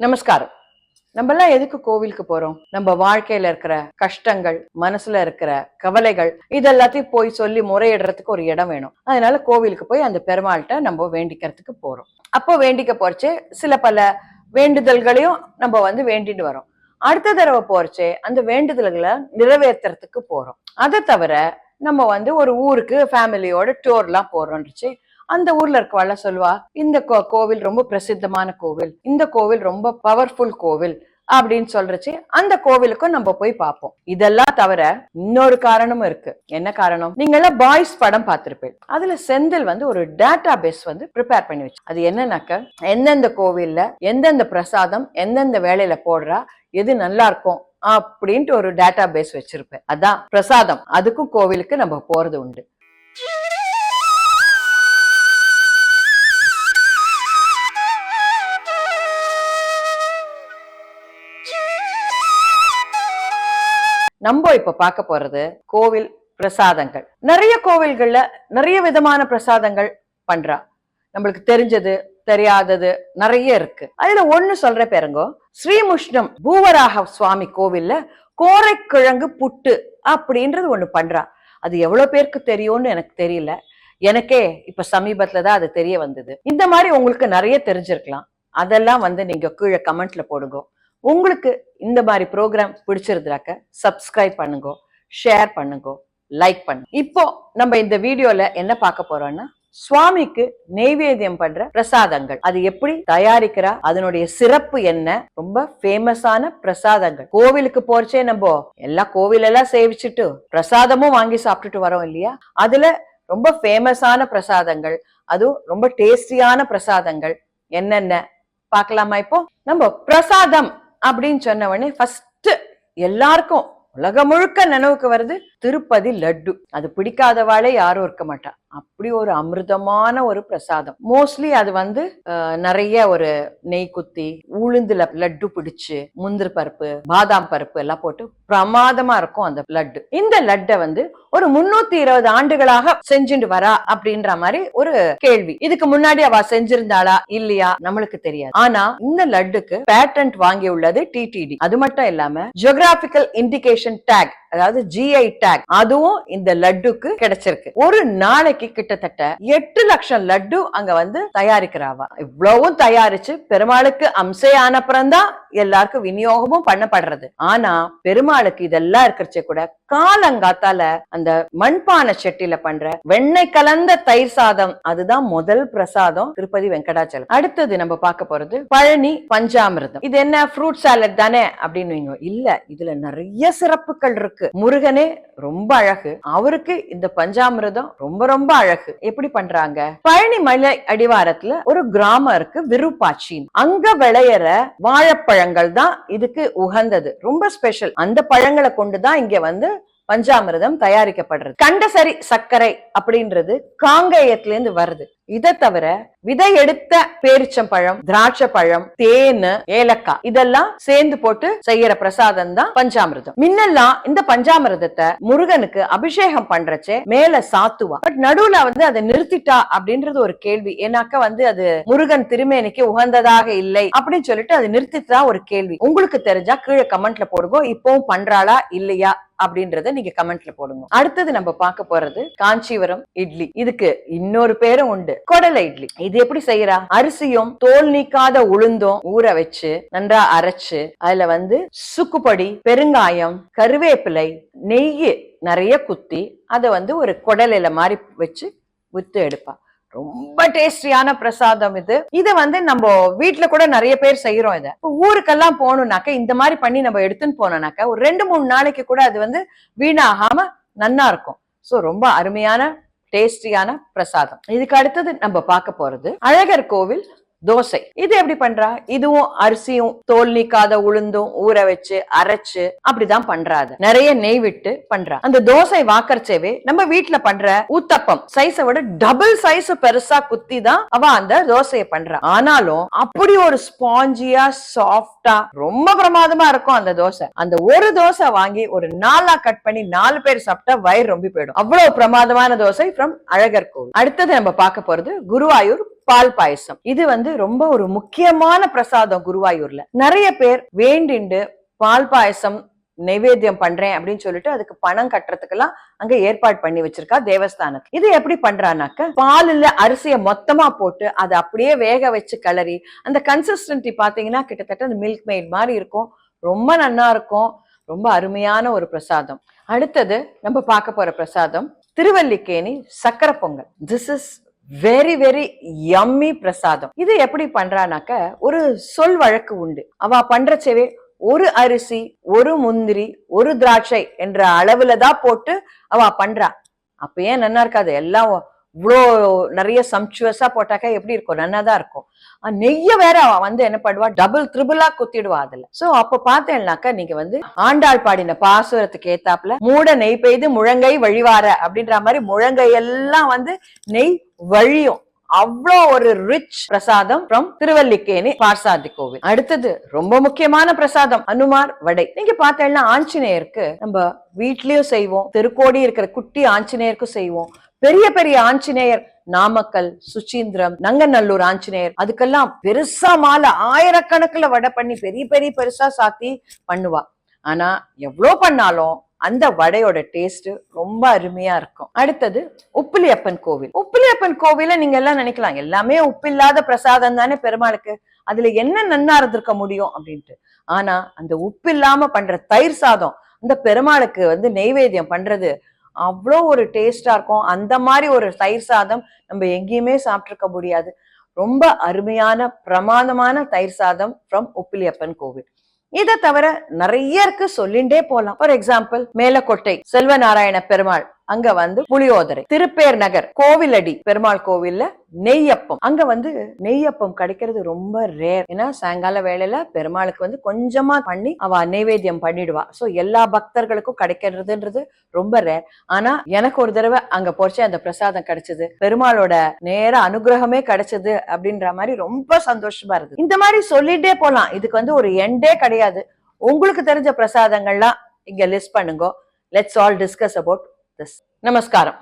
நமஸ்காரம். நம்ம எல்லாம் எதுக்கு கோவிலுக்கு போறோம்? நம்ம வாழ்க்கையில இருக்கிற கஷ்டங்கள், மனசுல இருக்கிற கவலைகள் இதெல்லாத்தையும் போய் சொல்லி முறையிடுறதுக்கு ஒரு இடம் வேணும். அதனால கோவிலுக்கு போய் அந்த பெருமாள்கிட்ட நம்ம வேண்டிக்கிறதுக்கு போறோம். அப்போ வேண்டிக்க போறச்சே சில பல வேண்டுதல்களையும் நம்ம வேண்டிட்டு வரோம். அடுத்த தடவை போறச்சே அந்த வேண்டுதல்களை நிறைவேற்றுறதுக்கு போறோம். அதை தவிர நம்ம ஒரு ஊருக்கு ஃபேமிலியோட டூர்லாம் போறோம்னுச்சு. அந்த ஊர்ல இருக்கவாள் சொல்லுவா, இந்த கோவில் ரொம்ப பிரசித்தமான கோவில், இந்த கோவில் ரொம்ப பவர்ஃபுல் கோவில் அப்படின்னு சொல்றச்சு அந்த கோவிலுக்கும் நம்ம போய் பார்ப்போம். இதெல்லாம் தவிர இன்னொரு காரணமும் இருக்கு. என்ன காரணம்? நீங்க எல்லாம் பாய்ஸ் படம் பார்த்திருப்பேன். அதுல செந்தில் ஒரு டேட்டா பேஸ் ப்ரிப்பேர் பண்ணி வச்சு, அது என்னன்னாக்க எந்தெந்த கோவில்ல எந்தெந்த பிரசாதம் எந்தெந்த வேலையில போடுறா, எது நல்லா இருக்கும் அப்படின்ட்டு ஒரு டேட்டா பேஸ் வச்சிருப்பேன். அதான் பிரசாதம். அதுக்கும் கோவிலுக்கு நம்ம போறது உண்டு. நம்ம இப்ப பார்க்க போறது கோவில் பிரசாதங்கள். நிறைய கோவில்கள்ல நிறைய விதமான பிரசாதங்கள் பண்றா. நம்மளுக்கு தெரிஞ்சது தெரியாதது நிறைய இருக்கு. அதுல ஒண்ணு சொல்ற பேருங்கோ, ஸ்ரீமுஷ்ணம் பூவராக சுவாமி கோவில்ல கோரைக்கிழங்கு புட்டு அப்படின்றது ஒண்ணு பண்றா. அது எவ்வளவு பேருக்கு தெரியும்னு எனக்கு தெரியல. எனக்கே இப்ப சமீபத்துலதான் அது தெரிய வந்தது. இந்த மாதிரி உங்களுக்கு நிறைய தெரிஞ்சிருக்கலாம். அதெல்லாம் நீங்க கீழே கமெண்ட்ல போடுங்க. உங்களுக்கு இந்த மாதிரி ப்ரோக்ராம் பிடிச்சிருந்தாக்க சப்ஸ்கிரைப் பண்ணுங்க, ஷேர் பண்ணுங்க, லைக் பண்ணுங்க. இப்போ நம்ம இந்த வீடியோல என்ன பார்க்க போறோம்னா, சுவாமிக்கு நெய்வேத்தியம் பண்ற பிரசாதங்கள், அது எப்படி தயாரிக்கிறா, அதனுடைய சிறப்பு என்ன, ரொம்ப ஃபேமஸான பிரசாதங்கள். கோவிலுக்கு போறச்சே நம்ம எல்லா கோவிலெல்லாம் சேவிச்சுட்டு பிரசாதமும் வாங்கி சாப்பிட்டுட்டு வரோம் இல்லையா? அதுல ரொம்ப ஃபேமஸான பிரசாதங்கள், அதுவும் ரொம்ப டேஸ்டியான பிரசாதங்கள் என்னென்ன பார்க்கலாமா? இப்போ நம்ம பிரசாதம் அப்படின்னு சொன்ன உடனே ஃபர்ஸ்ட் எல்லாருக்கும் உலகம் முழுக்க நினைவுக்கு வருது திருப்பதி லட்டு. அது பிடிக்காதவாளே யாரும் இருக்க மாட்டா. அப்படி ஒரு அமிர்தமான ஒரு பிரசாதம். மோஸ்ட்லி அது நிறைய ஒரு நெய் குத்தி உளுந்துல லட்டு பிடிச்சு முந்திரி பருப்பு பாதாம் பருப்பு எல்லாம் போட்டு பிரமாதமா இருக்கும் அந்த லட்டு. இந்த லட்டை ஒரு 320 ஆண்டுகளாக செஞ்சுட்டு வரா அப்படின்ற மாதிரி ஒரு கேள்வி. இதுக்கு முன்னாடி அவ செஞ்சிருந்தாளா இல்லையா நம்மளுக்கு தெரியாது. ஆனா இந்த லட்டுக்கு பேட்டன்ட் வாங்கி உள்ளது டிடிடி. அது மட்டும் இல்லாம ஜியோகிராபிக்கல் இண்டிகேஷன் டேக், அதாவது GI டேக், அதுவும் இந்த லட்டுக்கு கிடைச்சிருக்கு. ஒரு நாளைக்கு கிட்டத்தட்ட 8 லட்சம் லட்டு அங்க தயாரிக்கிறாவா. இவ்வளவும் தயாரிச்சு பெருமாளுக்கு அம்சை ஆனப்புறம்தான் எல்லாருக்கும் விநியோகமும் பண்ணப்படுறது. ஆனா பெருமாளுக்கு இதெல்லாம் இருக்கிறச்சே கூட காலங்காத்தால அந்த மண்பானை செட்டில பண்ற வெண்ணெய் கலந்த தயிர் சாதம், அதுதான் முதல் பிரசாதம் திருப்பதி வெங்கடாச்சலம். அடுத்தது நம்ம பார்க்க போறது பழனி பஞ்சாமிர்தம். இது என்ன, ஃப்ரூட் சாலட் தானே அப்படின்னு இல்ல, இதுல நிறைய சிறப்புகள் இருக்கு. முருகனே ரொம்ப அழகு, அவருக்கு இந்த பஞ்சாமிர்தம் ரொம்ப ரொம்ப அழகு. எப்படி பண்றாங்க? பழனி மலை அடிவாரத்துல ஒரு கிராமம் இருக்கு, விருப்பாச்சி. அங்க விளையற வாழைப்பழங்கள் தான் இதுக்கு உகந்தது, ரொம்ப ஸ்பெஷல். அந்த பழங்களை கொண்டுதான் இங்க பஞ்சாமிர்தம் தயாரிக்கப்படுறது. கண்டசரி சர்க்கரை அப்படின்றது காங்கேயத்துல இருந்து வருது. இதை தவிர விதை எடுத்த பேரிச்சம்பழம், திராட்சை பழம், தேனு, ஏலக்காய் இதெல்லாம் சேர்ந்து போட்டு செய்யற பிரசாதம் தான் பஞ்சாமிர்தம். முன்னெல்லாம் இந்த பஞ்சாமிர்தத்தை முருகனுக்கு அபிஷேகம் பண்றச்சே மேல சாத்துவா. பட் நடுவுல அதை நிறுத்திட்டா அப்படின்றது ஒரு கேள்வி. ஏன்னாக்க அது முருகன் திருமேனிக்கு உகந்ததாக இல்லை அப்படின்னு சொல்லிட்டு அது நிறுத்திட்டா ஒரு கேள்வி. உங்களுக்கு தெரிஞ்சா கீழே கமெண்ட்ல போடுங்க. இப்பவும் பண்றாளா இல்லையா அப்படின்றத நீங்க கமெண்ட்ல போடுங்க. அடுத்தது நம்ம பார்க்க போறது காஞ்சிபுரம் இட்லி. இதுக்கு இன்னொரு பேரும் உண்டு, கொடலை இட்லி. இது எப்படி செய்யறா? அரிசியும் தோல் நீக்காத உளுந்தும் ஊற வச்சு நன்றா அரைச்சு அதுல சுக்குப்பொடி, பெருங்காயம், கருவேப்பிலை, நெய் நிறைய குத்தி அதை ஒரு கொடலையில மாதிரி வச்சு வித்து எடுப்பா. ரொம்ப டேஸ்டியான பிரசாதம் இது. இதை நம்ம வீட்டுல கூட நிறைய பேர் செய்யறோம். இதை ஊருக்கெல்லாம் போகணும்னாக்க இந்த மாதிரி பண்ணி நம்ம எடுத்துன்னு போனோம்னாக்க ஒரு 2-3 நாளைக்கு கூட அது வீணாகாம நன்னா இருக்கும். சோ ரொம்ப அருமையான டேஸ்டியான பிரசாதம். இதுக்கு அடுத்தது நம்ம பார்க்க போறது அழகர் கோவில் தோசை. இது எப்படி பண்றா? இதுவும் அரிசியும் தோல் நீக்காத உளுந்தும் ஊற வச்சு அரைச்சு அப்படிதான் பண்றாது. நிறைய நெய் விட்டு பண்றா. அந்த தோசை வாக்கறச்சேவே நம்ம வீட்டுல பண்ற ஊத்தப்பம் சைஸை விட டபுள் சைஸ் பெருசா குத்தி தான் அவ அந்த தோசையை பண்றா. ஆனாலும் அப்படி ஒரு ஸ்பாஞ்சியா சாஃப்டா ரொம்ப பிரமாதமா இருக்கும் அந்த தோசை. அந்த ஒரு தோசை வாங்கி ஒரு 4 கட் பண்ணி 4 பேர் சாப்பிட்டா வயிறு ரொம்ப போயிடும். அவ்வளவு பிரமாதமான தோசை ஃப்ரம் அழகர் கோவில். அடுத்தது நம்ம பார்க்க போறது குருவாயூர் பால் பாயசம். இது வந்து ரொம்ப ஒரு முக்கியமான பிரசாதம் குருவாயூர்ல. நிறைய பேர் வேண்டிண்டு பால் பாயசம் நைவேத்தியம் பண்றேன் அப்படின்னு சொல்லிட்டு அதுக்கு பணம் கட்டுறதுக்கெல்லாம் அங்க ஏற்பாடு பண்ணி வச்சிருக்கா தேவஸ்தானத்துல. இது எப்படி பண்றானாக்க, பாலில் அரிசியை மொத்தமா போட்டு அதை அப்படியே வேக வச்சு கிளறி அந்த கன்சிஸ்டன்சி பாத்தீங்கன்னா கிட்டத்தட்ட அந்த மில்க் மெய்ட் மாதிரி இருக்கும். ரொம்ப நல்லா இருக்கும். ரொம்ப அருமையான ஒரு பிரசாதம். அடுத்தது நம்ம பார்க்க போற பிரசாதம் திருவல்லிக்கேணி சக்கரை Pongal. This is very very yummy பிரசாதம். இது எப்படி பண்றானாக்க, ஒரு சொல் வழக்கு உண்டு. அவ பண்றச்சவே ஒரு அரிசி, ஒரு முந்திரி, ஒரு திராட்சை என்ற அளவுல தான் போட்டு அவ பண்றா. அப்ப ஏன் நல்லா இருக்காது? எல்லாம் இவ்வளோ நிறைய சம்சுவஸா போட்டாக்கா எப்படி இருக்கும்? நன்னாதான் இருக்கும். நெய்ய வேற அவ வந்து என்ன பண்ணுவா, டபுள் ட்ரிபிளா குத்திடுவா அதுல. சோ அப்ப பார்த்தேன்னாக்கா நீங்க வந்து ஆண்டாள் பாடின பாசுரத்துக்கு ஏத்தாப்புல மூட நெய் பெய்து முழங்கை வழிவார அப்படின்ற மாதிரி முழங்கை எல்லாம் வந்து நெய் வழியும். அவ்வளோ ஒரு ரிச் பிரசாதம் ஃப்ரம் திருவல்லிக்கேணி பார்சாதி கோவில். அடுத்தது ரொம்ப முக்கியமான பிரசாதம் அனுமார் வடை. நீங்க பார்த்தேன்னா ஆஞ்சநேயருக்கு நம்ம வீட்லயும் செய்வோம், திருக்கோடி இருக்கிற குட்டி ஆஞ்சநேயருக்கும் செய்வோம். பெரிய பெரிய ஆஞ்சநேயர் நாமக்கல், சுச்சீந்திரம், நங்கநல்லூர் ஆஞ்சநேயர், அதுக்கெல்லாம் பெருசா மாலை ஆயிரக்கணக்குல வடை பண்ணி பெரிய பெரிய பெருசா சாத்தி பண்ணுவா. ஆனா எவ்வளவு பண்ணாலும் அந்த வடையோட டேஸ்ட் ரொம்ப அருமையா இருக்கும். அடுத்தது உப்பிலியப்பன் கோவில். உப்பிலியப்பன் கோவில நீங்க எல்லாம் நினைக்கலாம் எல்லாமே உப்பு இல்லாத பிரசாதம் தானே பெருமாளுக்கு, அதுல என்ன நன்னா இருந்திருக்க முடியும் அப்படின்ட்டு. ஆனா அந்த உப்பு இல்லாம பண்ற தயிர் சாதம் அந்த பெருமாளுக்கு வந்து நெய்வேத்தியம் பண்றது அவ்வளோ ஒரு டேஸ்டா இருக்கும். அந்த மாதிரி ஒரு தயிர் சாதம் நம்ம எங்கேயுமே சாப்பிட்டிருக்க முடியாது. ரொம்ப அருமையான பிரமாதமான தயிர் சாதம் ஃப்ரம் உப்பிலியப்பன் கோவில். இதை தவிர நிறைய இருக்கு, சொல்லிண்டே போலாம். ஃபார் எக்ஸாம்பிள் மேலக்கோட்டை செல்வநாராயண பெருமாள், அங்க வந்து புளியோதரை. திருப்பேர் நகர் கோவிலடி பெருமாள் கோவில்ல நெய்யப்பம். அங்க வந்து நெய்யப்பம் கிடைக்கிறது ரொம்ப ரேர். ஏன்னா சாயங்கால வேளையில பெருமாளுக்கு வந்து கொஞ்சமா பண்ணி அவ நைவேத்தியம் பண்ணிடுவா. சோ எல்லா பக்தர்களுக்கும் கிடைக்கிறதுன்றது ரொம்ப ரேர். ஆனா எனக்கு ஒரு தடவை அங்க போச்சு அந்த பிரசாதம் கிடைச்சது, பெருமாளோட நேர அனுகிரகமே கிடைச்சது அப்படின்ற மாதிரி ரொம்ப சந்தோஷமா இருக்கு. இந்த மாதிரி சொல்லிட்டே போலாம். இதுக்கு வந்து ஒரு எண்டே கிடையாது. உங்களுக்கு தெரிஞ்ச பிரசாதங்கள்லாம் இங்க லிஸ்ட் பண்ணுங்க. Let's all discuss about this. நமஸ்காரம்.